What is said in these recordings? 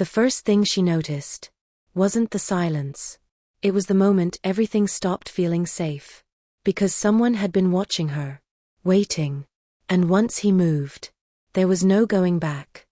The first thing she noticed wasn't the silence. It was the moment everything stopped feeling safe. Because someone had been watching her, waiting. And once he moved, there was no going back.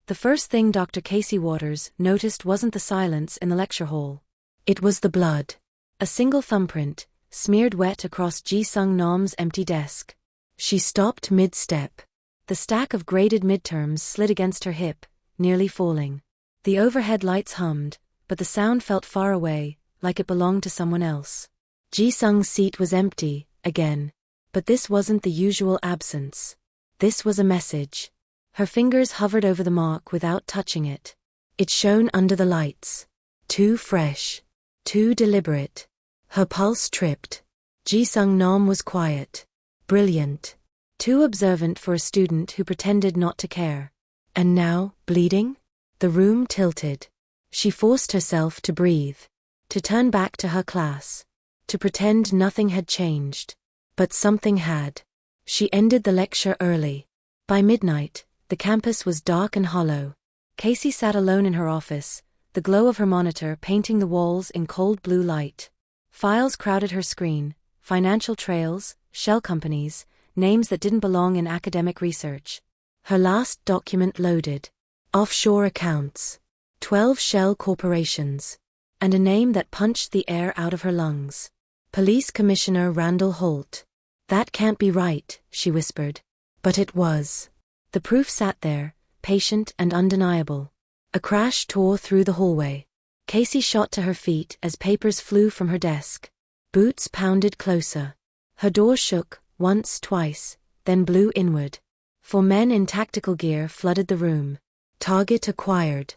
The first thing Dr. Casey Waters noticed wasn't the silence in the lecture hall. It was the blood. A single thumbprint, smeared wet across Ji-sung Nam's empty desk. She stopped mid-step. The stack of graded midterms slid against her hip, nearly falling. The overhead lights hummed, but the sound felt far away, like it belonged to someone else. Ji-sung's seat was empty, again. But this wasn't the usual absence. This was a message. Her fingers hovered over the mark without touching it. It shone under the lights. Too fresh. Too deliberate. Her pulse tripped. Ji-sung Nam was quiet. Brilliant. Too observant for a student who pretended not to care. And now, bleeding? The room tilted. She forced herself to breathe. To turn back to her class. To pretend nothing had changed. But something had. She ended the lecture early. By midnight, the campus was dark and hollow. Casey sat alone in her office, the glow of her monitor painting the walls in cold blue light. Files crowded her screen, financial trails, shell companies, names that didn't belong in academic research. Her last document loaded. Offshore accounts. 12 shell corporations. And a name that punched the air out of her lungs. Police Commissioner Randall Holt. That can't be right, she whispered. But it was. The proof sat there, patient and undeniable. A crash tore through the hallway. Casey shot to her feet as papers flew from her desk. Boots pounded closer. Her door shook, once, twice, then blew inward. 4 men in tactical gear flooded the room. Target acquired.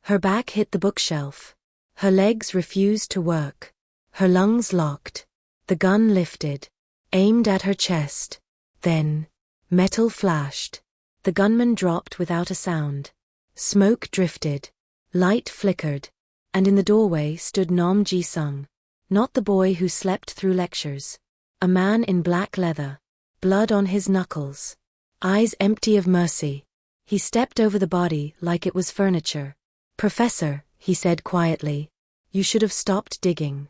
Her back hit the bookshelf. Her legs refused to work. Her lungs locked. The gun lifted. Aimed at her chest. Then, metal flashed. The gunman dropped without a sound. Smoke drifted. Light flickered. And in the doorway stood Nam Ji-sung. Not the boy who slept through lectures. A man in black leather. Blood on his knuckles. Eyes empty of mercy. He stepped over the body like it was furniture. "Professor," he said quietly, "you should have stopped digging."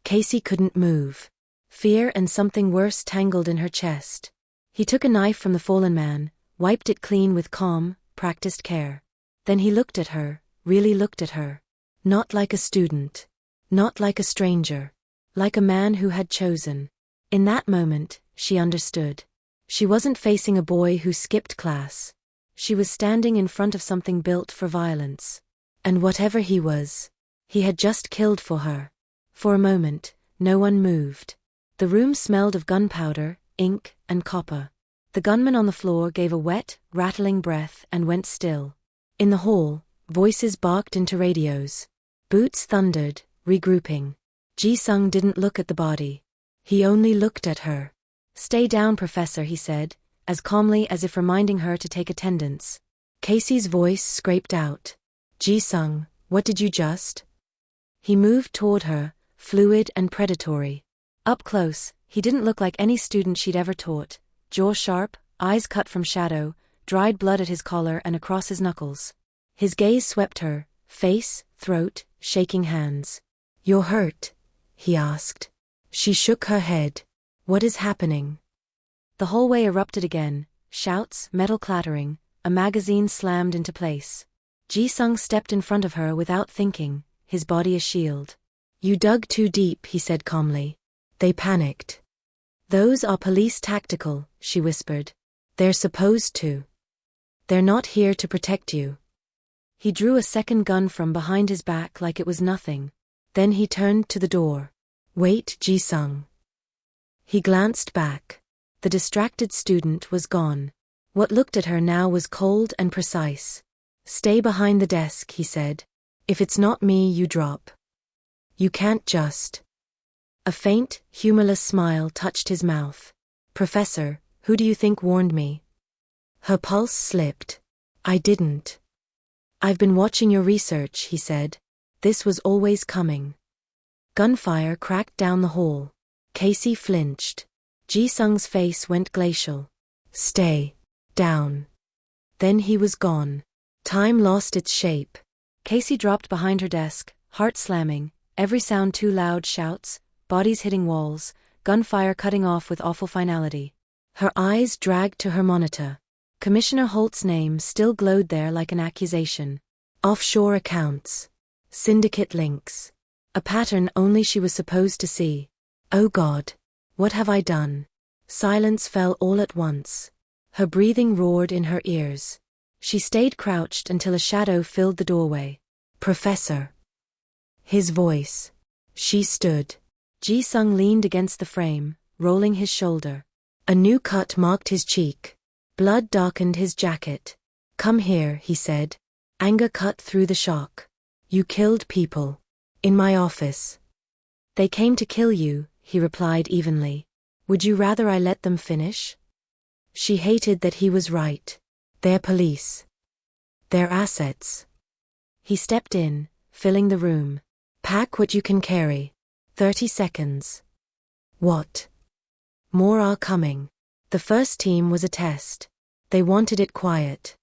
Casey couldn't move. Fear and something worse tangled in her chest. He took a knife from the fallen man, wiped it clean with calm, practiced care. Then he looked at her, really looked at her. Not like a student. Not like a stranger. Like a man who had chosen. In that moment, she understood. She wasn't facing a boy who skipped class. She was standing in front of something built for violence. And whatever he was, he had just killed for her. For a moment, no one moved. The room smelled of gunpowder, ink, and copper. The gunman on the floor gave a wet, rattling breath and went still. In the hall, voices barked into radios. Boots thundered, regrouping. Ji-sung didn't look at the body. He only looked at her. "Stay down, Professor," he said, as calmly as if reminding her to take attendance. Casey's voice scraped out. "Ji-sung, what did you just?" He moved toward her, fluid and predatory. Up close, he didn't look like any student she'd ever taught. Jaw sharp, eyes cut from shadow, dried blood at his collar and across his knuckles. His gaze swept her, face, throat, shaking hands. "You're hurt?" he asked. She shook her head. "What is happening?" The hallway erupted again, shouts, metal clattering, a magazine slammed into place. Ji-sung stepped in front of her without thinking, his body a shield. "You dug too deep," he said calmly. They panicked. "Those are police tactical," she whispered. "They're supposed to. They're not here to protect you." He drew a second gun from behind his back like it was nothing. Then he turned to the door. "Wait, Ji-sung." He glanced back. The distracted student was gone. What looked at her now was cold and precise. "Stay behind the desk," he said. "If it's not me, you drop. You can't just." A faint, humorless smile touched his mouth. "Professor, who do you think warned me?" Her pulse slipped. "I didn't." "I've been watching your research," he said. "This was always coming." Gunfire cracked down the hall. Casey flinched. Ji-sung's face went glacial. "Stay down." Then he was gone. Time lost its shape. Casey dropped behind her desk, heart slamming, every sound too loud, shouts, bodies hitting walls, gunfire cutting off with awful finality. Her eyes dragged to her monitor. Commissioner Holt's name still glowed there like an accusation. Offshore accounts. Syndicate links. A pattern only she was supposed to see. Oh God. What have I done? Silence fell all at once. Her breathing roared in her ears. She stayed crouched until a shadow filled the doorway. Professor. His voice. She stood. Ji-sung leaned against the frame, rolling his shoulder. A new cut marked his cheek. Blood darkened his jacket. Come here, he said. Anger cut through the shock. You killed people. In my office. They came to kill you, he replied evenly. Would you rather I let them finish? She hated that he was right. They're police. They're assets. He stepped in, filling the room. Pack what you can carry. 30 seconds. What? More are coming. The first team was a test. They wanted it quiet.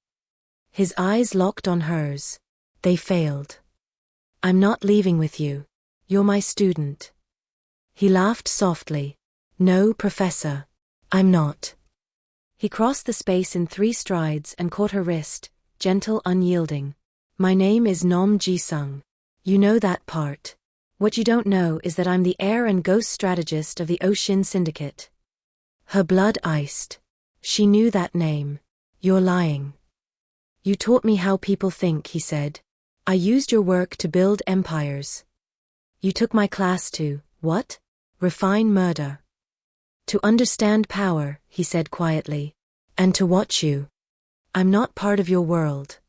His eyes locked on hers. They failed. I'm not leaving with you. You're my student. He laughed softly. No, Professor. I'm not. He crossed the space in 3 strides and caught her wrist, gentle, unyielding. My name is Nom Ji-sung. You know that part. What you don't know is that I'm the heir and ghost strategist of the Ocean Syndicate. Her blood iced. She knew that name. You're lying. You taught me how people think, he said. I used your work to build empires. You took my class to, what? Refine murder. To understand power, he said quietly. And to watch you. I'm not part of your world.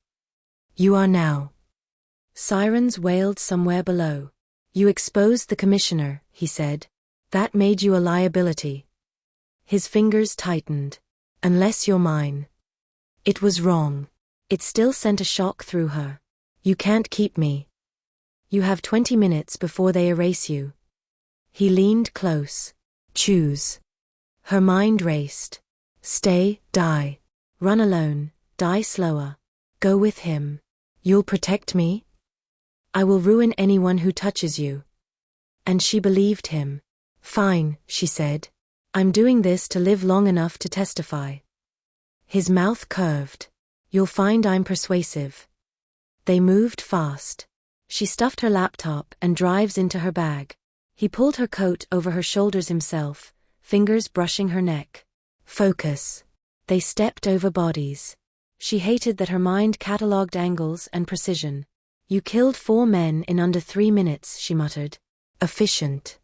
You are now. Sirens wailed somewhere below. You exposed the commissioner, he said. That made you a liability. His fingers tightened. Unless you're mine. It was wrong. It still sent a shock through her. You can't keep me. You have 20 minutes before they erase you. He leaned close. Choose. Her mind raced. Stay, die. Run alone, die slower. Go with him. You'll protect me? I will ruin anyone who touches you. And she believed him. Fine, she said. I'm doing this to live long enough to testify. His mouth curved. You'll find I'm persuasive. They moved fast. She stuffed her laptop and drives into her bag. He pulled her coat over her shoulders himself, fingers brushing her neck. Focus. They stepped over bodies. She hated that her mind catalogued angles and precision. You killed 4 men in under 3 minutes, she muttered. Efficient.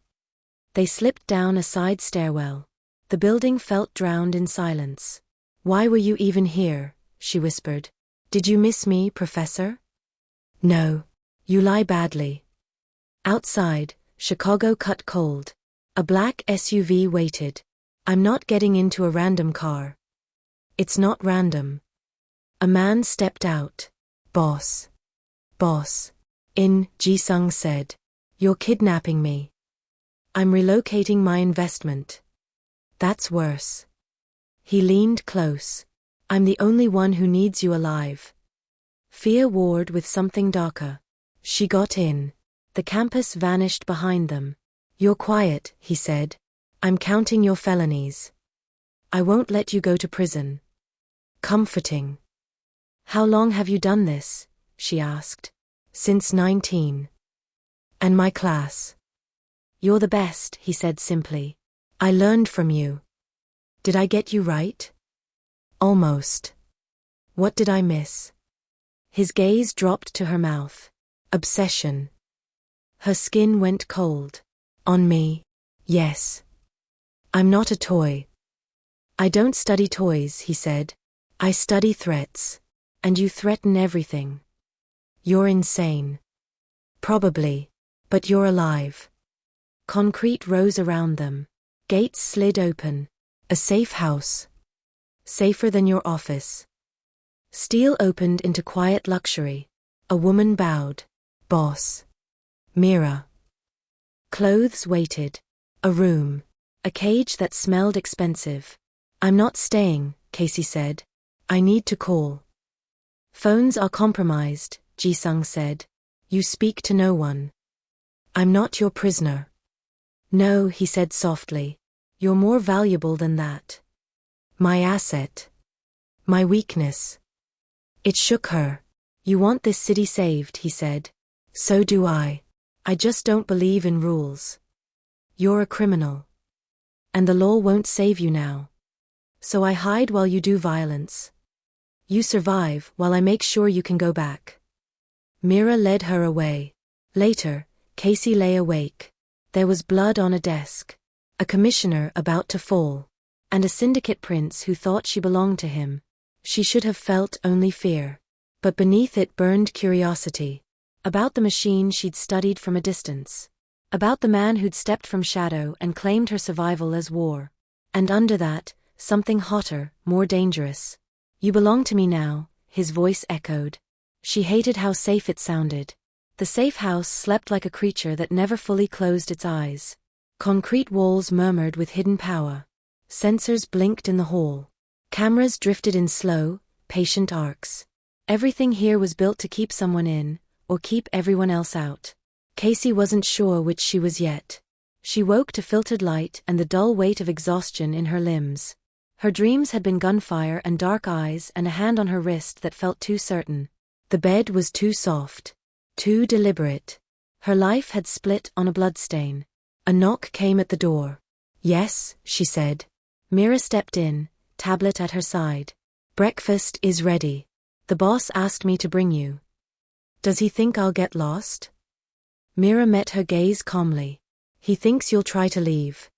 They slipped down a side stairwell. The building felt drowned in silence. Why were you even here? She whispered. Did you miss me, Professor? No. You lie badly. Outside, Chicago cut cold. A black SUV waited. I'm not getting into a random car. It's not random. A man stepped out. Boss. Boss. Ji-sung said. You're kidnapping me. I'm relocating my investment. That's worse. He leaned close. I'm the only one who needs you alive. Fear warred with something darker. She got in. The campus vanished behind them. You're quiet, he said. I'm counting your felonies. I won't let you go to prison. Comforting. How long have you done this? She asked. Since 19. And my class? You're the best, he said simply. I learned from you. Did I get you right? Almost. What did I miss? His gaze dropped to her mouth. Obsession. Her skin went cold. On me? Yes. I'm not a toy. I don't study toys, he said. I study threats. And you threaten everything. You're insane. Probably. But you're alive. Concrete rose around them. Gates slid open. A safe house. Safer than your office. Steel opened into quiet luxury. A woman bowed. Boss. Mira. Clothes waited. A room. A cage that smelled expensive. I'm not staying, Casey said. I need to call. Phones are compromised, Ji-sung said. You speak to no one. I'm not your prisoner. No, he said softly. You're more valuable than that. My asset. My weakness. It shook her. You want this city saved, he said. So do I. I just don't believe in rules. You're a criminal. And the law won't save you now. So I hide while you do violence. You survive while I make sure you can go back. Mira led her away. Later, Casey lay awake. There was blood on a desk. A commissioner about to fall. And a syndicate prince who thought she belonged to him. She should have felt only fear. But beneath it burned curiosity. About the machine she'd studied from a distance. About the man who'd stepped from shadow and claimed her survival as war. And under that, something hotter, more dangerous. You belong to me now, his voice echoed. She hated how safe it sounded. The safe house slept like a creature that never fully closed its eyes. Concrete walls murmured with hidden power. Sensors blinked in the hall. Cameras drifted in slow, patient arcs. Everything here was built to keep someone in, or keep everyone else out. Casey wasn't sure which she was yet. She woke to filtered light and the dull weight of exhaustion in her limbs. Her dreams had been gunfire and dark eyes and a hand on her wrist that felt too certain. The bed was too soft. Too deliberate. Her life had split on a bloodstain. A knock came at the door. Yes, she said. Mira stepped in, tablet at her side. Breakfast is ready. The boss asked me to bring you. Does he think I'll get lost? Mira met her gaze calmly. He thinks you'll try to leave.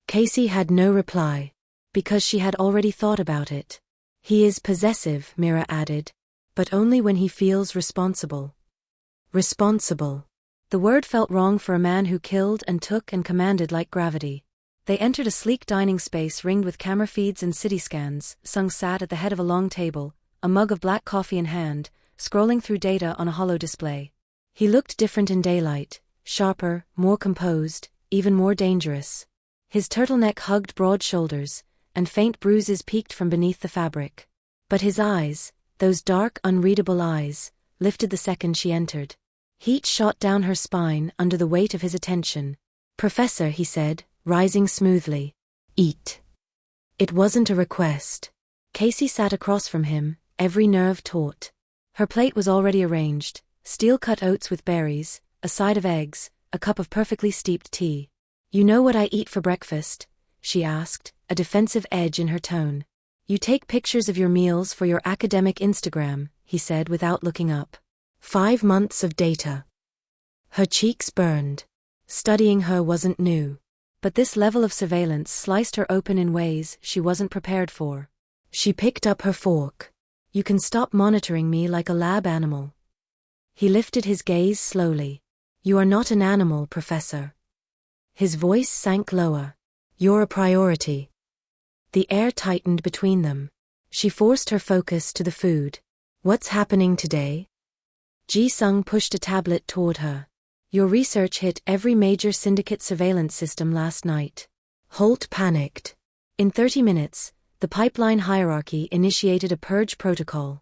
Casey had no reply. Because she had already thought about it. He is possessive, Mira added. But only when he feels responsible. Responsible. The word felt wrong for a man who killed and took and commanded like gravity. They entered a sleek dining space ringed with camera feeds and city scans. Sung sat at the head of a long table, a mug of black coffee in hand, scrolling through data on a hollow display. He looked different in daylight, sharper, more composed, even more dangerous. His turtleneck hugged broad shoulders, and faint bruises peeked from beneath the fabric. But his eyes, those dark, unreadable eyes, lifted the second she entered. Heat shot down her spine under the weight of his attention. Professor, he said, rising smoothly. Eat. It wasn't a request. Casey sat across from him, every nerve taut. Her plate was already arranged, steel-cut oats with berries, a side of eggs, a cup of perfectly steeped tea. You know what I eat for breakfast? She asked, a defensive edge in her tone. You take pictures of your meals for your academic Instagram, he said without looking up. 5 months of data. Her cheeks burned. Studying her wasn't new. But this level of surveillance sliced her open in ways she wasn't prepared for. She picked up her fork. You can stop monitoring me like a lab animal. He lifted his gaze slowly. You are not an animal, Professor. His voice sank lower. You're a priority. The air tightened between them. She forced her focus to the food. What's happening today? Ji-sung pushed a tablet toward her. Your research hit every major syndicate surveillance system last night. Holt panicked. In 30 minutes, the pipeline hierarchy initiated a purge protocol.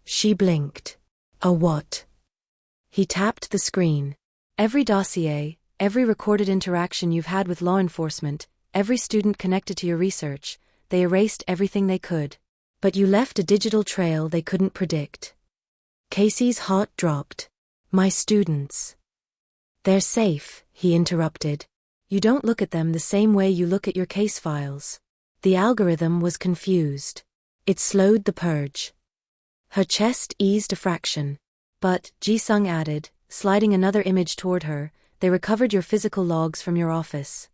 She blinked. A what? He tapped the screen. Every dossier, every recorded interaction you've had with law enforcement, every student connected to your research, they erased everything they could. But you left a digital trail they couldn't predict. Casey's heart dropped. My students. They're safe, he interrupted. You don't look at them the same way you look at your case files. The algorithm was confused. It slowed the purge. Her chest eased a fraction. But, Ji-sung added, sliding another image toward her, they recovered your physical logs from your office.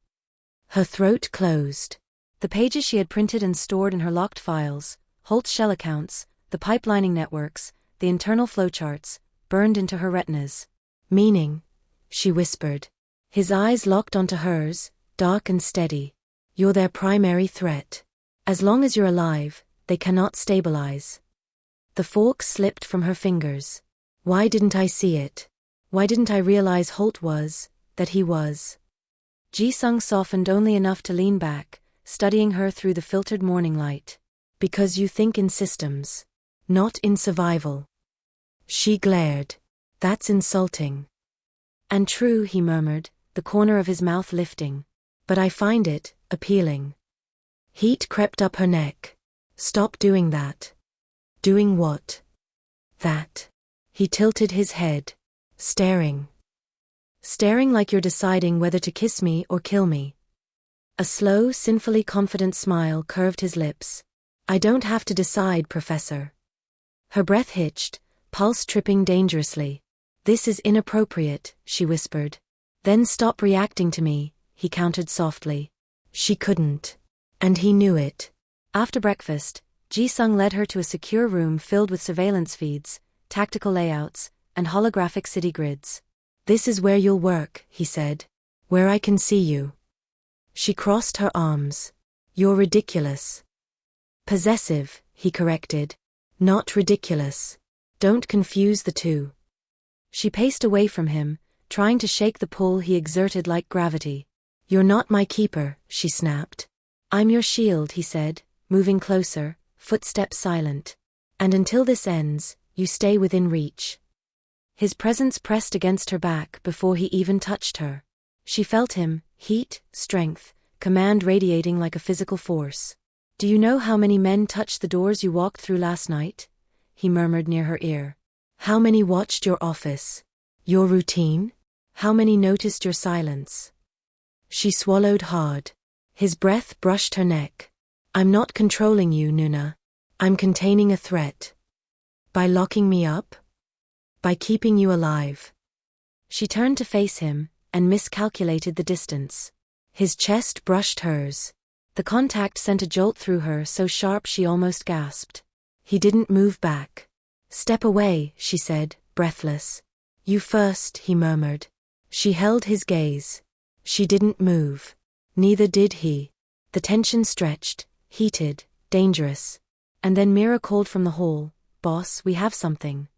Her throat closed. The pages she had printed and stored in her locked files, Holt's shell accounts, the pipelining networks, the internal flowcharts, burned into her retinas. Meaning, she whispered. His eyes locked onto hers, dark and steady. You're their primary threat. As long as you're alive, they cannot stabilize. The fork slipped from her fingers. Why didn't I see it? Why didn't I realize Holt was, that he was? Ji-sung softened only enough to lean back, studying her through the filtered morning light. Because you think in systems. Not in survival. She glared. That's insulting. And true, he murmured, the corner of his mouth lifting. But I find it appealing. Heat crept up her neck. Stop doing that. Doing what? That. He tilted his head. Staring. Staring like you're deciding whether to kiss me or kill me. A slow, sinfully confident smile curved his lips. I don't have to decide, Professor. Her breath hitched, pulse tripping dangerously. This is inappropriate, she whispered. Then stop reacting to me, he countered softly. She couldn't. And he knew it. After breakfast, Ji-sung led her to a secure room filled with surveillance feeds, tactical layouts, and holographic city grids. This is where you'll work, he said. Where I can see you. She crossed her arms. You're ridiculous. Possessive, he corrected. Not ridiculous. Don't confuse the two. She paced away from him, trying to shake the pull he exerted like gravity. You're not my keeper, she snapped. I'm your shield, he said, moving closer, footsteps silent. And until this ends, you stay within reach. His presence pressed against her back before he even touched her. She felt him, heat, strength, command radiating like a physical force. Do you know how many men touched the doors you walked through last night? He murmured near her ear. How many watched your office? Your routine? How many noticed your silence? She swallowed hard. His breath brushed her neck. I'm not controlling you, Noona. I'm containing a threat. By locking me up? By keeping you alive. She turned to face him, and miscalculated the distance. His chest brushed hers. The contact sent a jolt through her so sharp she almost gasped. He didn't move back. Step away, she said, breathless. You first, he murmured. She held his gaze. She didn't move. Neither did he. The tension stretched, heated, dangerous. And then Mira called from the hall, Boss, we have something.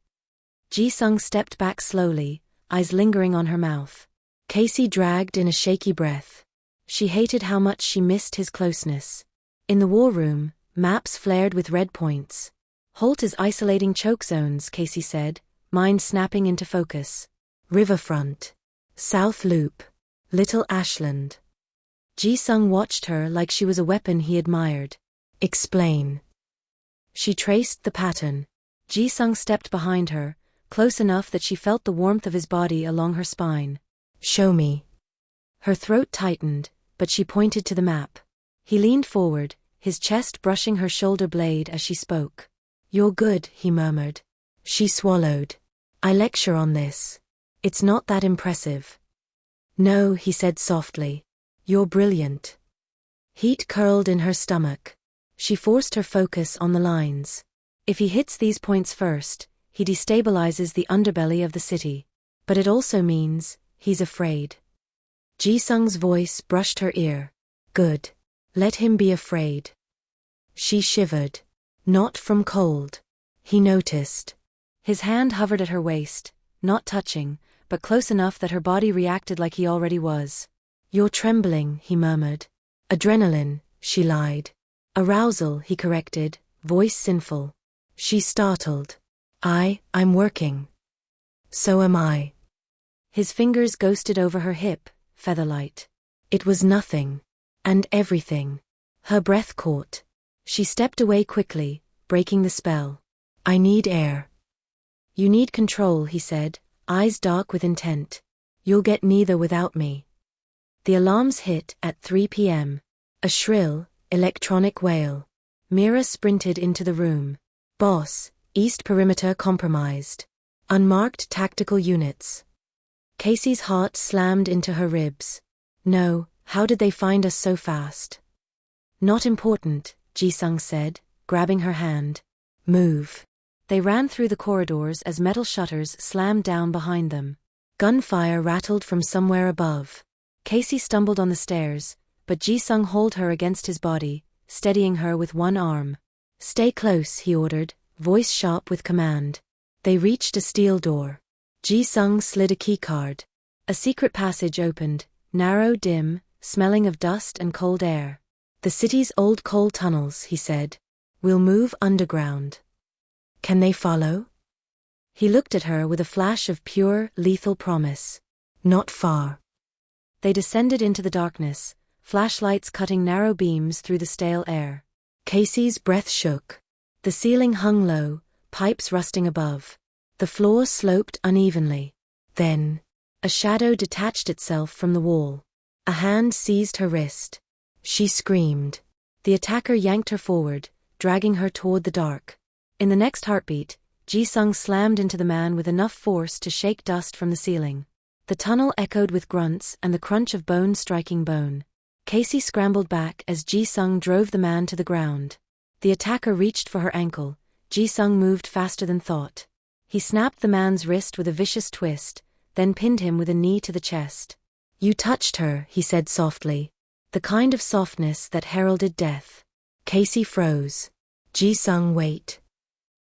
Ji-sung stepped back slowly, eyes lingering on her mouth. Casey dragged in a shaky breath. She hated how much she missed his closeness. In the war room, maps flared with red points. Holt is isolating choke zones, Casey said, mind snapping into focus. Riverfront. South Loop. Little Ashland. Ji-sung watched her like she was a weapon he admired. Explain. She traced the pattern. Ji-sung stepped behind her, close enough that she felt the warmth of his body along her spine. Show me. Her throat tightened, but she pointed to the map. He leaned forward, his chest brushing her shoulder blade as she spoke. You're good, he murmured. She swallowed. I lecture on this. It's not that impressive. No, he said softly. You're brilliant. Heat curled in her stomach. She forced her focus on the lines. If he hits these points first, he destabilizes the underbelly of the city. But it also means, he's afraid. Ji-sung's voice brushed her ear. Good. Let him be afraid. She shivered. Not from cold. He noticed. His hand hovered at her waist, not touching, but close enough that her body reacted like he already was. You're trembling, he murmured. Adrenaline, she lied. Arousal, he corrected, voice sinful. She startled. I'm working. So am I. His fingers ghosted over her hip, featherlight. It was nothing. And everything. Her breath caught. She stepped away quickly, breaking the spell. I need air. You need control, he said, eyes dark with intent. You'll get neither without me. The alarms hit at 3 p.m. A shrill, electronic wail. Mira sprinted into the room. Boss, East Perimeter compromised. Unmarked tactical units. Casey's heart slammed into her ribs. No, how did they find us so fast? Not important, Ji-sung said, grabbing her hand. Move. They ran through the corridors as metal shutters slammed down behind them. Gunfire rattled from somewhere above. Casey stumbled on the stairs, but Ji-sung held her against his body, steadying her with one arm. Stay close, he ordered, voice sharp with command. They reached a steel door. Ji-sung slid a keycard. A secret passage opened, narrow, dim, smelling of dust and cold air. The city's old coal tunnels, he said. We'll move underground. Can they follow? He looked at her with a flash of pure, lethal promise. Not far. They descended into the darkness, flashlights cutting narrow beams through the stale air. Casey's breath shook. The ceiling hung low, pipes rusting above. The floor sloped unevenly. Then, a shadow detached itself from the wall. A hand seized her wrist. She screamed. The attacker yanked her forward, dragging her toward the dark. In the next heartbeat, Ji-sung slammed into the man with enough force to shake dust from the ceiling. The tunnel echoed with grunts and the crunch of bone striking bone. Casey scrambled back as Ji-sung drove the man to the ground. The attacker reached for her ankle. Ji-sung moved faster than thought. He snapped the man's wrist with a vicious twist, then pinned him with a knee to the chest. You touched her, he said softly. The kind of softness that heralded death. Casey froze. Ji-sung, wait.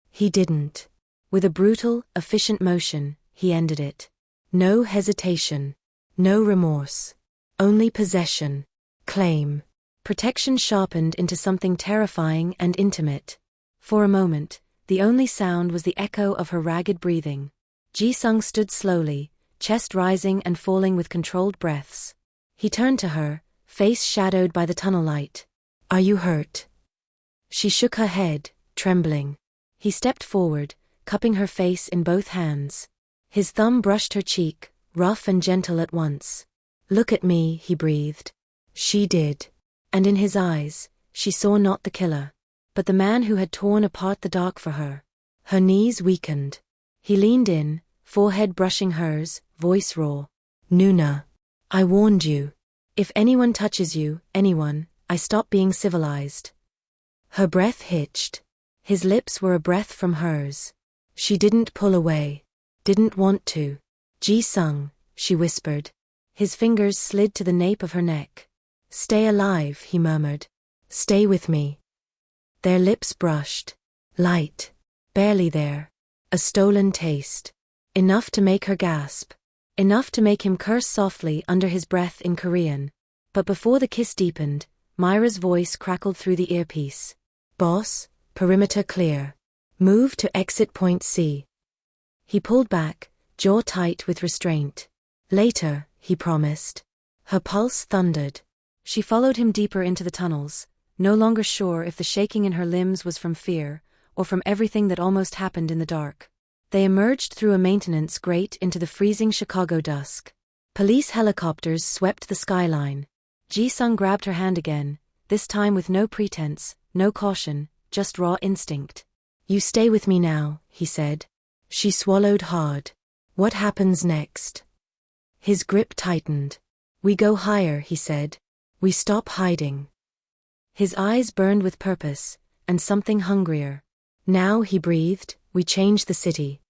He didn't. With a brutal, efficient motion, he ended it. No hesitation. No remorse. Only possession. Claim. Protection sharpened into something terrifying and intimate. For a moment, the only sound was the echo of her ragged breathing. Ji-sung stood slowly, chest rising and falling with controlled breaths. He turned to her, face shadowed by the tunnel light. Are you hurt? She shook her head, trembling. He stepped forward, cupping her face in both hands. His thumb brushed her cheek, rough and gentle at once. Look at me, he breathed. She did. And in his eyes, she saw not the killer, but the man who had torn apart the dark for her. Her knees weakened. He leaned in, forehead brushing hers, voice raw. Noona. I warned you. If anyone touches you, anyone, I stop being civilized. Her breath hitched. His lips were a breath from hers. She didn't pull away. Didn't want to. Ji-sung, she whispered. His fingers slid to the nape of her neck. Stay alive, he murmured. Stay with me. Their lips brushed. Light. Barely there. A stolen taste. Enough to make her gasp. Enough to make him curse softly under his breath in Korean. But before the kiss deepened, Myra's voice crackled through the earpiece. Boss, perimeter clear. Move to exit point C. He pulled back, jaw tight with restraint. Later, he promised. Her pulse thundered. She followed him deeper into the tunnels, no longer sure if the shaking in her limbs was from fear, or from everything that almost happened in the dark. They emerged through a maintenance grate into the freezing Chicago dusk. Police helicopters swept the skyline. Ji-sung grabbed her hand again, this time with no pretense, no caution, just raw instinct. You stay with me now, he said. She swallowed hard. What happens next? His grip tightened. We go higher, he said. We stop hiding. His eyes burned with purpose, and something hungrier. Now, he breathed, we change the city.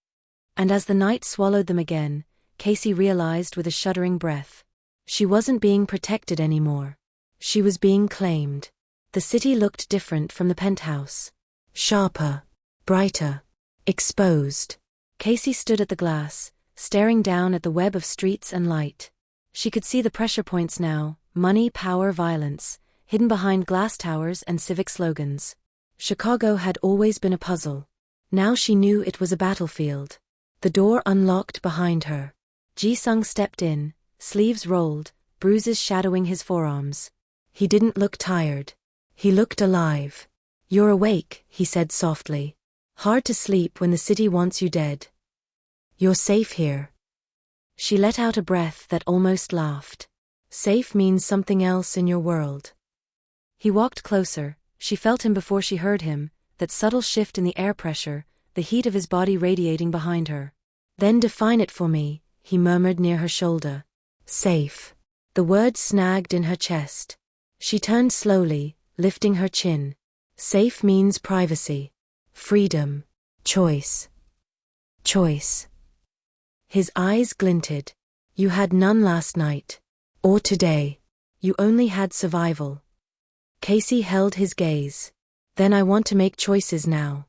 And as the night swallowed them again, Casey realized with a shuddering breath. She wasn't being protected anymore. She was being claimed. The city looked different from the penthouse. Sharper. Brighter. Exposed. Casey stood at the glass, staring down at the web of streets and light. She could see the pressure points now, money, power, violence, hidden behind glass towers and civic slogans. Chicago had always been a puzzle. Now she knew it was a battlefield. The door unlocked behind her. Ji-sung stepped in, sleeves rolled, bruises shadowing his forearms. He didn't look tired. He looked alive. You're awake, he said softly. Hard to sleep when the city wants you dead. You're safe here. She let out a breath that almost laughed. Safe means something else in your world. He walked closer. She felt him before she heard him, that subtle shift in the air pressure, the heat of his body radiating behind her. Then define it for me, he murmured near her shoulder. Safe. The word snagged in her chest. She turned slowly, lifting her chin. Safe means privacy. Freedom. Choice. Choice. His eyes glinted. You had none last night. Or today. You only had survival. Casey held his gaze. Then I want to make choices now.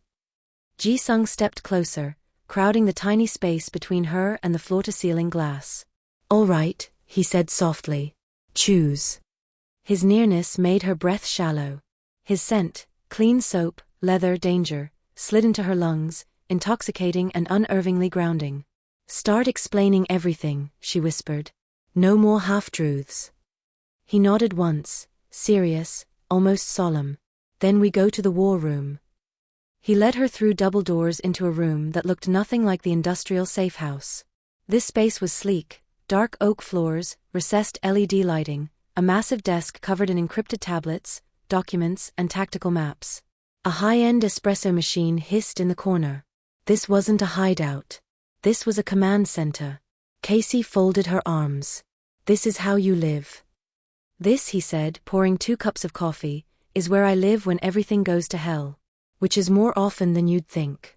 Ji-sung stepped closer, crowding the tiny space between her and the floor-to-ceiling glass. All right, he said softly. Choose. His nearness made her breath shallow. His scent, clean soap, leather, danger, slid into her lungs, intoxicating and unnervingly grounding. "Start explaining everything," she whispered. "No more half-truths." He nodded once, serious, almost solemn. "Then we go to the war room." He led her through double doors into a room that looked nothing like the industrial safe house. This space was sleek, dark oak floors, recessed LED lighting, a massive desk covered in encrypted tablets, documents, and tactical maps. A high-end espresso machine hissed in the corner. This wasn't a hideout. This was a command center. Casey folded her arms. "This is how you live." "This," he said, pouring 2 cups of coffee, "is where I live when everything goes to hell. Which is more often than you'd think."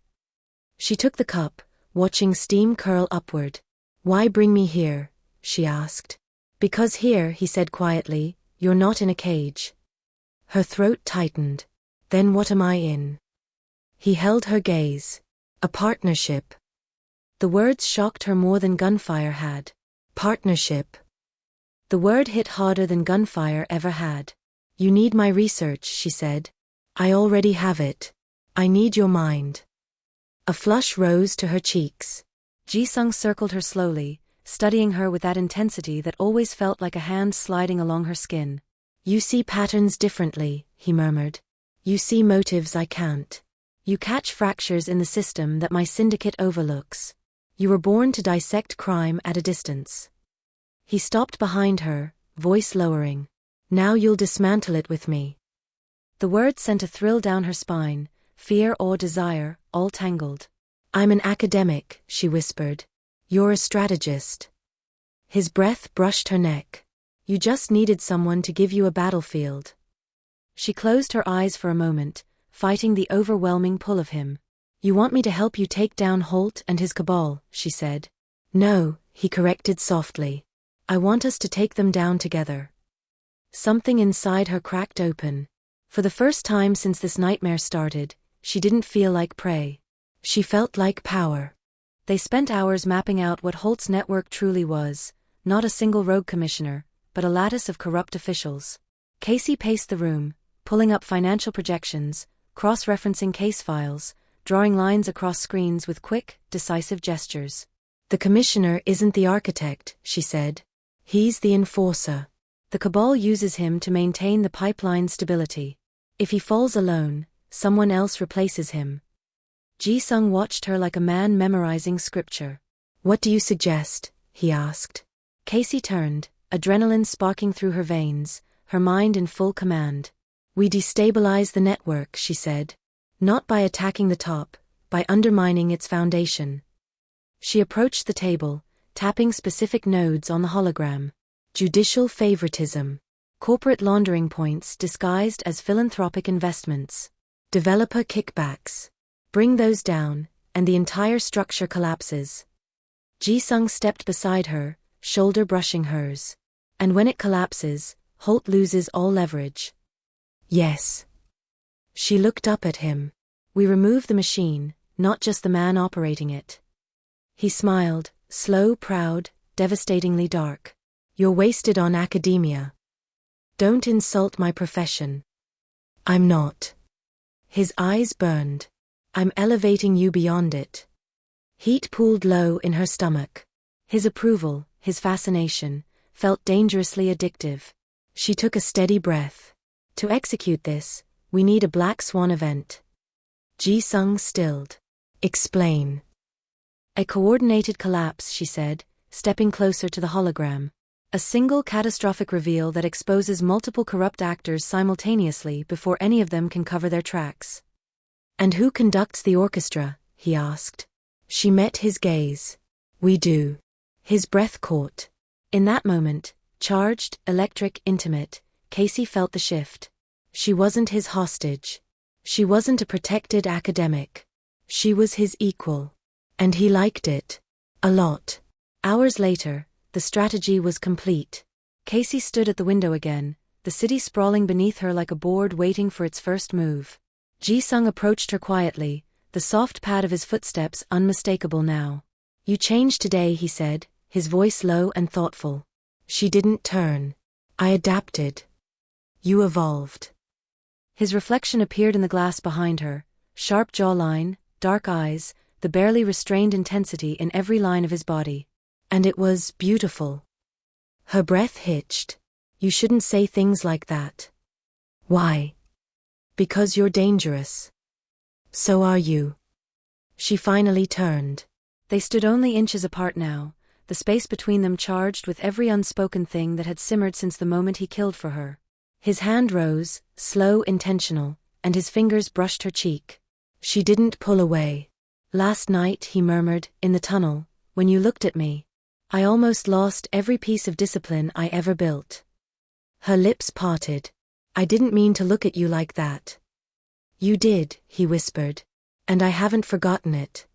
She took the cup, watching steam curl upward. "Why bring me here?" she asked. "Because here," he said quietly, "you're not in a cage." Her throat tightened. "Then what am I in?" He held her gaze. "A partnership." The words shocked her more than gunfire had. Partnership. The word hit harder than gunfire ever had. "You need my research," she said. "I already have it. I need your mind." A flush rose to her cheeks. Ji-sung circled her slowly, studying her with that intensity that always felt like a hand sliding along her skin. "You see patterns differently," he murmured. "You see motives I can't. You catch fractures in the system that my syndicate overlooks. You were born to dissect crime at a distance." He stopped behind her, voice lowering. "Now you'll dismantle it with me." The words sent a thrill down her spine, fear or desire, all tangled. "I'm an academic," she whispered. "You're a strategist." His breath brushed her neck. "You just needed someone to give you a battlefield." She closed her eyes for a moment, fighting the overwhelming pull of him. "You want me to help you take down Holt and his cabal," she said. "No," he corrected softly. "I want us to take them down together." Something inside her cracked open. For the first time since this nightmare started, she didn't feel like prey. She felt like power. They spent hours mapping out what Holt's network truly was, not a single rogue commissioner, but a lattice of corrupt officials. Casey paced the room, pulling up financial projections, cross-referencing case files, drawing lines across screens with quick, decisive gestures. "The commissioner isn't the architect," she said. "He's the enforcer. The cabal uses him to maintain the pipeline's stability. If he falls alone, someone else replaces him." Ji-sung watched her like a man memorizing scripture. "What do you suggest?" he asked. Casey turned, adrenaline sparking through her veins, her mind in full command. "We destabilize the network," she said. "Not by attacking the top, by undermining its foundation." She approached the table, tapping specific nodes on the hologram. Judicial favoritism. Corporate laundering points disguised as philanthropic investments. Developer kickbacks. Bring those down, and the entire structure collapses. Ji-sung stepped beside her, shoulder brushing hers. "And when it collapses, Holt loses all leverage." "Yes." She looked up at him. "We remove the machine, not just the man operating it." He smiled, slow, proud, devastatingly dark. "You're wasted on academia. Don't insult my profession." "I'm not." His eyes burned. "I'm elevating you beyond it." Heat pooled low in her stomach. His approval, his fascination, felt dangerously addictive. She took a steady breath. "To execute this, we need a black swan event." Ji-sung stilled. "Explain." "A coordinated collapse," she said, stepping closer to the hologram. "A single catastrophic reveal that exposes multiple corrupt actors simultaneously before any of them can cover their tracks." "And who conducts the orchestra?" he asked. She met his gaze. "We do." His breath caught. In that moment, charged, electric, intimate, Casey felt the shift. She wasn't his hostage. She wasn't a protected academic. She was his equal. And he liked it. A lot. Hours later, the strategy was complete. Casey stood at the window again, the city sprawling beneath her like a board waiting for its first move. Ji-sung approached her quietly, the soft pad of his footsteps unmistakable now. "You changed today," he said, his voice low and thoughtful. She didn't turn. "I adapted." "You evolved." His reflection appeared in the glass behind her, Sharp jawline, dark eyes, the barely restrained intensity in every line of his body. And it was beautiful. Her breath hitched. You shouldn't say things like that. Why? Because you're dangerous. So are you. She finally turned. They stood only inches apart now, the space between them charged with every unspoken thing that had simmered since the moment he killed for her. His hand rose, slow, intentional, and his fingers brushed her cheek. She didn't pull away. Last night, he murmured, in the tunnel, when you looked at me, I almost lost every piece of discipline I ever built. Her lips parted. I didn't mean to look at you like that. You did, he whispered. And I haven't forgotten it.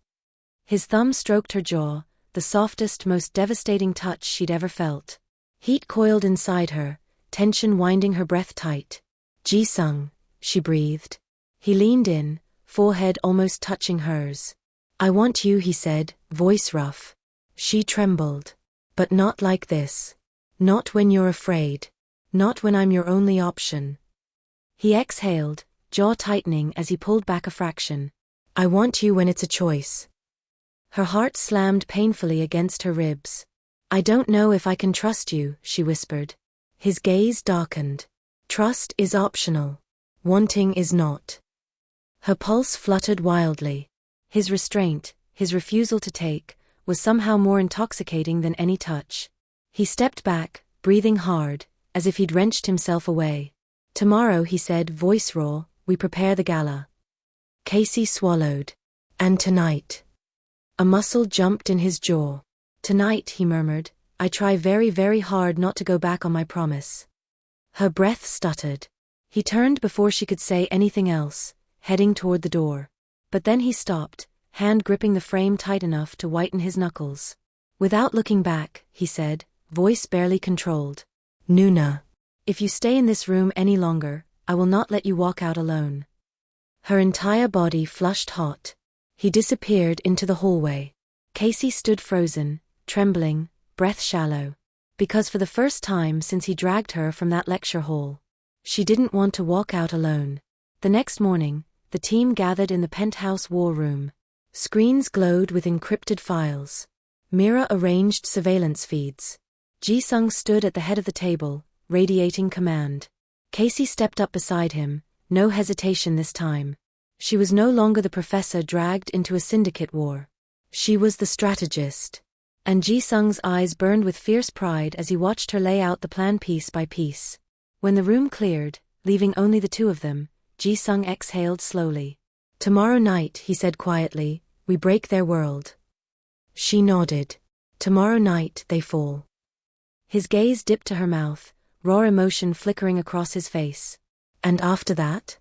His thumb stroked her jaw, the softest, most devastating touch she'd ever felt. Heat coiled inside her, tension winding her breath tight. Ji-sung, she breathed. He leaned in, forehead almost touching hers. I want you, he said, voice rough. She trembled. But not like this. Not when you're afraid. Not when I'm your only option. He exhaled, jaw tightening as he pulled back a fraction. I want you when it's a choice. Her heart slammed painfully against her ribs. I don't know if I can trust you, she whispered. His gaze darkened. Trust is optional. Wanting is not. Her pulse fluttered wildly. His restraint, his refusal to take, was somehow more intoxicating than any touch. He stepped back, breathing hard, as if he'd wrenched himself away. Tomorrow, he said, voice raw, we prepare the gala. Casey swallowed. And tonight. A muscle jumped in his jaw. Tonight, he murmured, I try very, very hard not to go back on my promise. Her breath stuttered. He turned before she could say anything else, heading toward the door. But then he stopped, hand gripping the frame tight enough to whiten his knuckles. Without looking back, he said, voice barely controlled. Noona. If you stay in this room any longer, I will not let you walk out alone. Her entire body flushed hot. He disappeared into the hallway. Casey stood frozen, trembling, breath shallow. Because for the first time since he dragged her from that lecture hall, she didn't want to walk out alone. The next morning, the team gathered in the penthouse war room. Screens glowed with encrypted files. Mira arranged surveillance feeds. Ji-sung stood at the head of the table, radiating command. Casey stepped up beside him, no hesitation this time. She was no longer the professor dragged into a syndicate war. She was the strategist. And Ji-sung's eyes burned with fierce pride as he watched her lay out the plan piece by piece. When the room cleared, leaving only the two of them, Ji-sung exhaled slowly. Tomorrow night, he said quietly, we break their world. She nodded. Tomorrow night they fall. His gaze dipped to her mouth, raw emotion flickering across his face. And after that?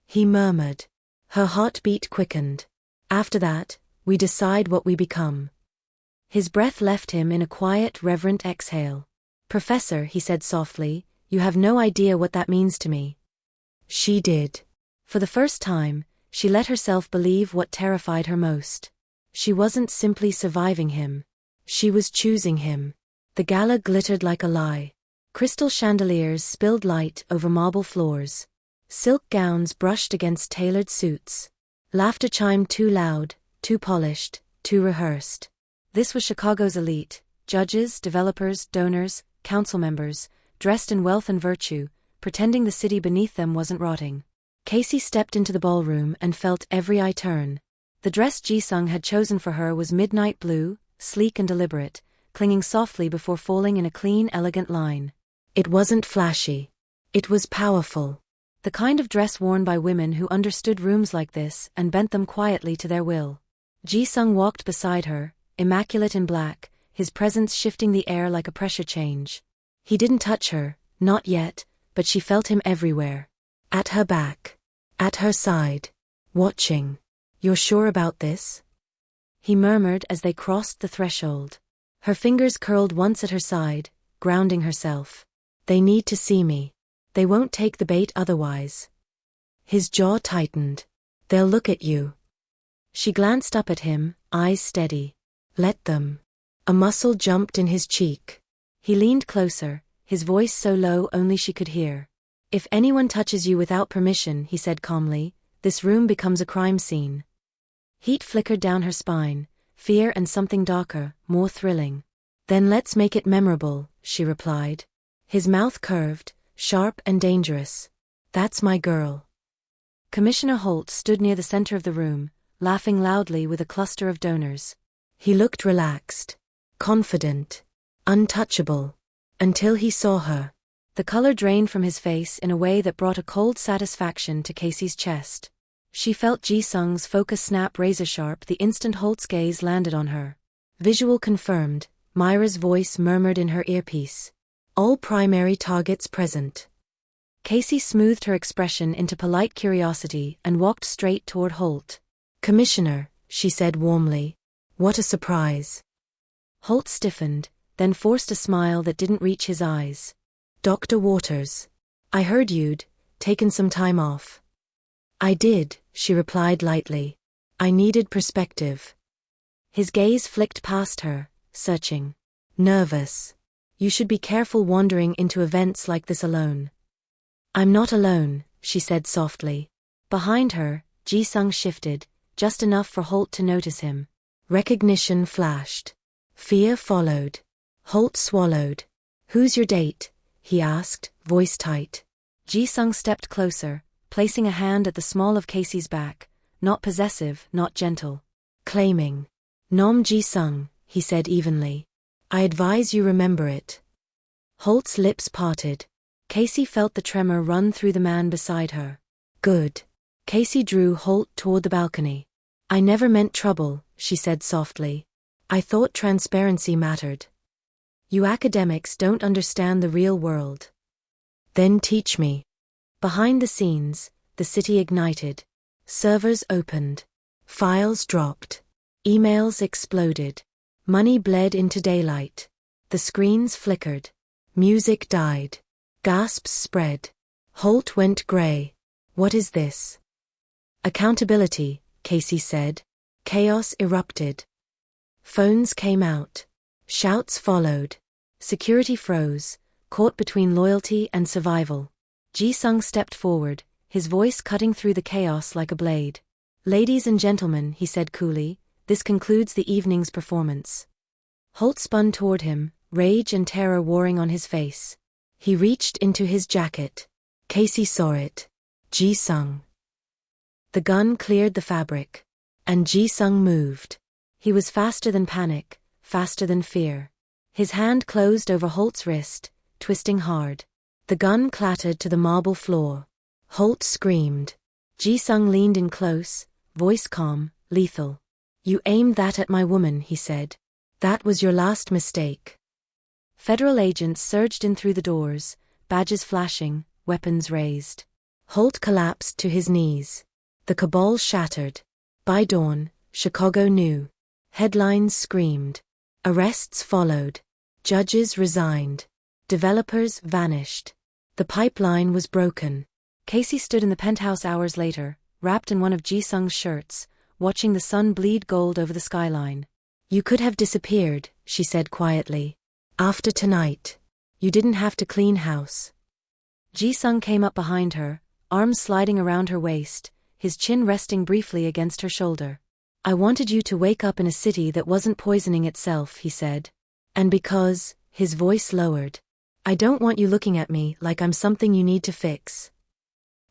He murmured. Her heartbeat quickened. After that, we decide what we become. His breath left him in a quiet, reverent exhale. Professor, he said softly, you have no idea what that means to me. She did. For the first time, she let herself believe what terrified her most. She wasn't simply surviving him. She was choosing him. The gala glittered like a lie. Crystal chandeliers spilled light over marble floors. Silk gowns brushed against tailored suits. Laughter chimed too loud, too polished, too rehearsed. This was Chicago's elite, judges, developers, donors, council members, dressed in wealth and virtue, pretending the city beneath them wasn't rotting. Casey stepped into the ballroom and felt every eye turn. The dress Ji-sung had chosen for her was midnight blue, sleek and deliberate, clinging softly before falling in a clean, elegant line. It wasn't flashy. It was powerful. The kind of dress worn by women who understood rooms like this and bent them quietly to their will. Ji-sung walked beside her, immaculate in black, his presence shifting the air like a pressure change. He didn't touch her, not yet, but she felt him everywhere. At her back. At her side. Watching. You're sure about this? He murmured as they crossed the threshold. Her fingers curled once at her side, grounding herself. They need to see me. They won't take the bait otherwise. His jaw tightened. They'll look at you. She glanced up at him, eyes steady. Let them. A muscle jumped in his cheek. He leaned closer, his voice so low only she could hear. If anyone touches you without permission, he said calmly, this room becomes a crime scene. Heat flickered down her spine, fear and something darker, more thrilling. Then let's make it memorable, she replied. His mouth curved, sharp and dangerous. That's my girl. Commissioner Holt stood near the center of the room, laughing loudly with a cluster of donors. He looked relaxed, confident, untouchable, until he saw her. The color drained from his face in a way that brought a cold satisfaction to Casey's chest. She felt Ji-sung's focus snap razor-sharp the instant Holt's gaze landed on her. Visual confirmed, Myra's voice murmured in her earpiece. All primary targets present. Casey smoothed her expression into polite curiosity and walked straight toward Holt. Commissioner, she said warmly. What a surprise. Holt stiffened, then forced a smile that didn't reach his eyes. Dr. Waters. I heard you'd taken some time off. I did, she replied lightly. I needed perspective. His gaze flicked past her, searching. Nervous. You should be careful wandering into events like this alone. I'm not alone, she said softly. Behind her, Ji-sung shifted, just enough for Holt to notice him. Recognition flashed. Fear followed. Holt swallowed. Who's your date? He asked, voice tight. Ji-sung stepped closer, placing a hand at the small of Casey's back, not possessive, not gentle. Claiming. Nom Ji-sung, he said evenly. I advise you remember it. Holt's lips parted. Casey felt the tremor run through the man beside her. Good. Casey drew Holt toward the balcony. I never meant trouble, she said softly. I thought transparency mattered. You academics don't understand the real world. Then teach me. Behind the scenes, the city ignited. Servers opened. Files dropped. Emails exploded. Money bled into daylight. The screens flickered. Music died. Gasps spread. Holt went gray. What is this? Accountability, Casey said. Chaos erupted. Phones came out. Shouts followed. Security froze, caught between loyalty and survival. Ji-sung stepped forward, his voice cutting through the chaos like a blade. Ladies and gentlemen, he said coolly, this concludes the evening's performance. Holt spun toward him, rage and terror warring on his face. He reached into his jacket. Casey saw it. Ji-sung. The gun cleared the fabric. And Ji-sung moved. He was faster than panic, faster than fear. His hand closed over Holt's wrist, twisting hard. The gun clattered to the marble floor. Holt screamed. Ji-sung leaned in close, voice calm, lethal. You aimed that at my woman, he said. That was your last mistake. Federal agents surged in through the doors, badges flashing, weapons raised. Holt collapsed to his knees. The cabal shattered. By dawn, Chicago knew. Headlines screamed. Arrests followed. Judges resigned. Developers vanished. The pipeline was broken. Casey stood in the penthouse hours later, wrapped in one of Ji-sung's shirts, watching the sun bleed gold over the skyline. You could have disappeared, she said quietly. After tonight. You didn't have to clean house. Ji-sung came up behind her, arms sliding around her waist, his chin resting briefly against her shoulder. I wanted you to wake up in a city that wasn't poisoning itself, he said. And because, his voice lowered. I don't want you looking at me like I'm something you need to fix.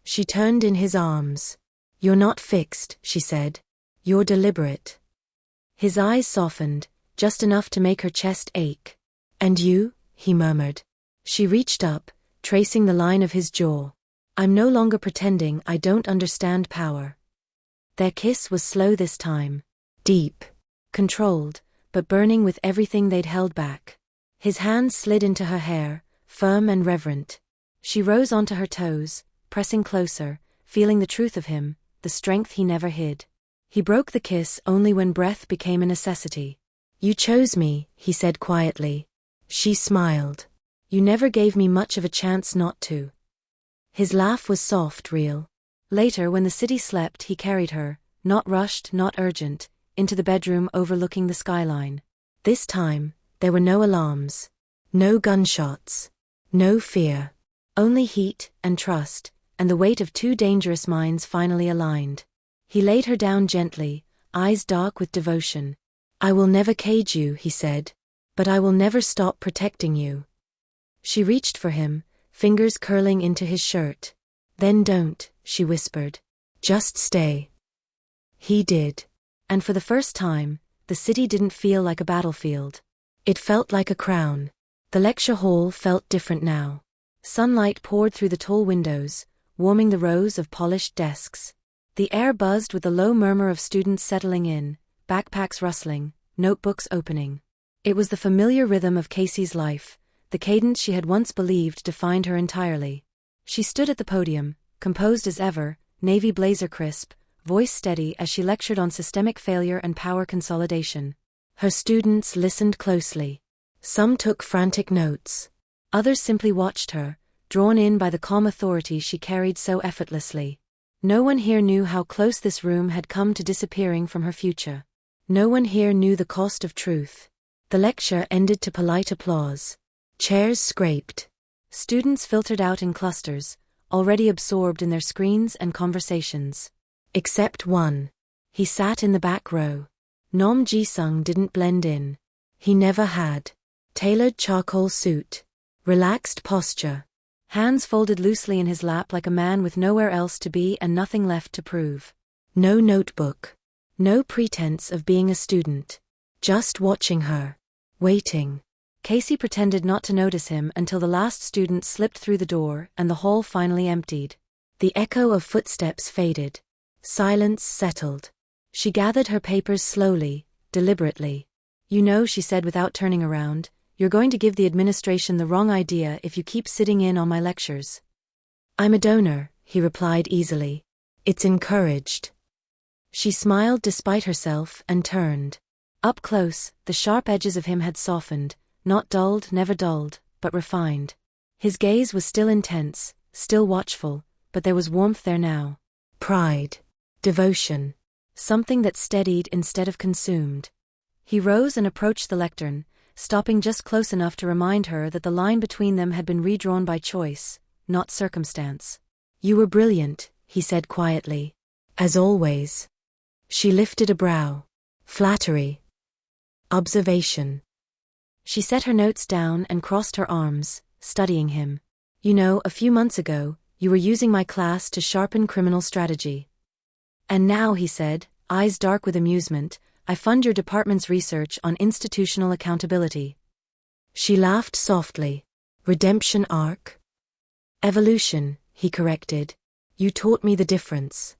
She turned in his arms. You're not fixed, she said. You're deliberate. His eyes softened, just enough to make her chest ache. And you? He murmured. She reached up, tracing the line of his jaw. I'm no longer pretending I don't understand power. Their kiss was slow this time. Deep. Controlled, but burning with everything they'd held back. His hands slid into her hair, firm and reverent. She rose onto her toes, pressing closer, feeling the truth of him, the strength he never hid. He broke the kiss only when breath became a necessity. You chose me, he said quietly. She smiled. You never gave me much of a chance not to. His laugh was soft, real. Later, when the city slept, he carried her, not rushed, not urgent, into the bedroom overlooking the skyline. This time, there were no alarms. No gunshots. No fear. Only heat and trust, and the weight of two dangerous minds finally aligned. He laid her down gently, eyes dark with devotion. "I will never cage you," he said, "but I will never stop protecting you." She reached for him, fingers curling into his shirt. "Then don't," she whispered. "Just stay." He did. And for the first time, the city didn't feel like a battlefield. It felt like a crown. The lecture hall felt different now. Sunlight poured through the tall windows, warming the rows of polished desks. The air buzzed with the low murmur of students settling in, backpacks rustling, notebooks opening. It was the familiar rhythm of Casey's life, the cadence she had once believed defined her entirely. She stood at the podium, composed as ever, navy blazer crisp, voice steady as she lectured on systemic failure and power consolidation. Her students listened closely. Some took frantic notes. Others simply watched her, drawn in by the calm authority she carried so effortlessly. No one here knew how close this room had come to disappearing from her future. No one here knew the cost of truth. The lecture ended to polite applause. Chairs scraped. Students filtered out in clusters, already absorbed in their screens and conversations. Except one. He sat in the back row. Nam Ji-sung didn't blend in. He never had. Tailored charcoal suit. Relaxed posture. Hands folded loosely in his lap like a man with nowhere else to be and nothing left to prove. No notebook. No pretense of being a student. Just watching her. Waiting. Casey pretended not to notice him until the last student slipped through the door and the hall finally emptied. The echo of footsteps faded. Silence settled. She gathered her papers slowly, deliberately. "You know," she said without turning around, "you're going to give the administration the wrong idea if you keep sitting in on my lectures." "I'm a donor," he replied easily. "It's encouraged." She smiled despite herself and turned. Up close, the sharp edges of him had softened, not dulled, never dulled, but refined. His gaze was still intense, still watchful, but there was warmth there now. Pride. Devotion. Something that steadied instead of consumed. He rose and approached the lectern, stopping just close enough to remind her that the line between them had been redrawn by choice, not circumstance. "You were brilliant," he said quietly. "As always." She lifted a brow. Flattery. Observation. She set her notes down and crossed her arms, studying him. "You know, a few months ago, you were using my class to sharpen criminal strategy. And now," he said, eyes dark with amusement, "I fund your department's research on institutional accountability." She laughed softly. "Redemption arc?" "Evolution," he corrected. "You taught me the difference."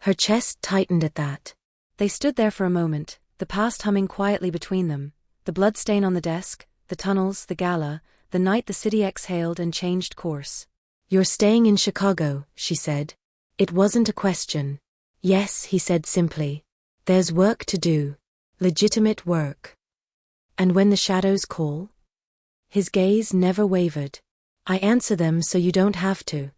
Her chest tightened at that. They stood there for a moment, the past humming quietly between them, the bloodstain on the desk, the tunnels, the gala, the night the city exhaled and changed course. "You're staying in Chicago," she said. It wasn't a question. "Yes," he said simply. "There's work to do. Legitimate work." "And when the shadows call?" His gaze never wavered. "I answer them so you don't have to."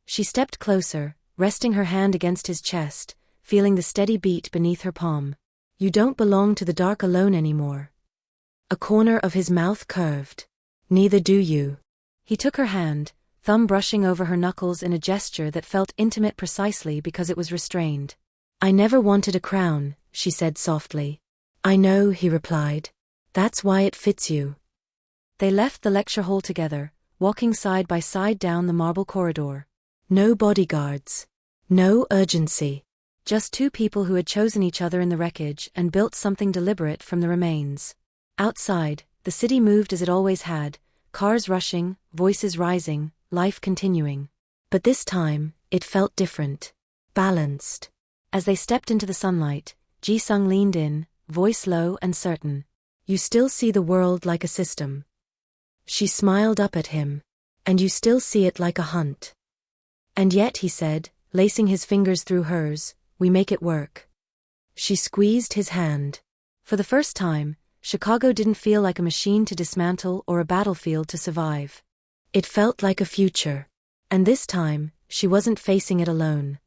She stepped closer, resting her hand against his chest, feeling the steady beat beneath her palm. "You don't belong to the dark alone anymore." A corner of his mouth curved. "Neither do you." He took her hand, thumb brushing over her knuckles in a gesture that felt intimate precisely because it was restrained. "I never wanted a crown," she said softly. "I know," he replied. "That's why it fits you." They left the lecture hall together, walking side by side down the marble corridor. No bodyguards. No urgency. Just two people who had chosen each other in the wreckage and built something deliberate from the remains. Outside, the city moved as it always had, cars rushing, voices rising, life continuing. But this time, it felt different. Balanced. As they stepped into the sunlight, Ji-sung leaned in, voice low and certain. "You still see the world like a system." She smiled up at him. "And you still see it like a hunt." "And yet," he said, lacing his fingers through hers, "we make it work." She squeezed his hand. For the first time, Chicago didn't feel like a machine to dismantle or a battlefield to survive. It felt like a future. And this time, she wasn't facing it alone.